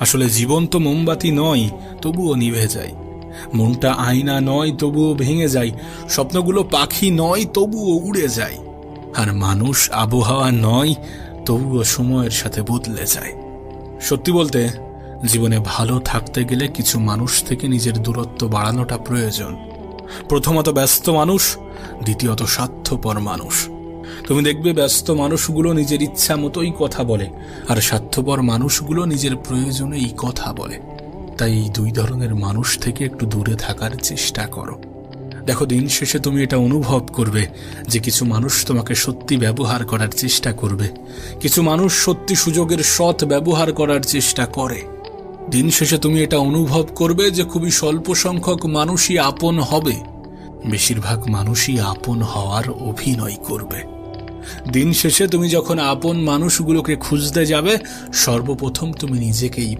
আসলে জীবন তো মোমবাতি নয়, তবুও নিভে যায়। মনটা আয়না নয়, তবুও ভেঙে যায়। স্বপ্নগুলো পাখি নয়, তবুও উড়ে যায়। আর মানুষ আবহাওয়া নয়, তবুও সময়ের সাথে বদলে যায়। সত্যি বলতে, জীবনে ভালো থাকতে গেলে কিছু মানুষ থেকে নিজের দূরত্ব বাড়ানোটা প্রয়োজন। প্রথমত ব্যস্ত মানুষ, দ্বিতীয়ত স্বার্থপর মানুষ। তুমি দেখবে ব্যস্ত মানুষগুলো নিজের ইচ্ছা মতোই কথা বলে, আর স্বার্থপর মানুষগুলো নিজের প্রয়োজনেই কথা বলে। তাই এই দুই ধরনের মানুষ থেকে একটু দূরে থাকার চেষ্টা করো। দেখো, দিন শেষে তুমি এটা অনুভব করবে যে কিছু মানুষ তোমাকে সত্যি ব্যবহার করার চেষ্টা করবে, কিছু মানুষ সত্যি সুযোগের সৎ ব্যবহার করার চেষ্টা করে। দিন শেষে তুমি এটা অনুভব করবে যে খুবই স্বল্প সংখ্যক মানুষই আপন হবে, বেশিরভাগ মানুষই আপন হওয়ার অভিনয় করবে। দিন শেষে তুমি যখন আপন মানুষগুলোকে খুঁজতে যাবে, সর্বপ্রথম তুমি নিজেকেই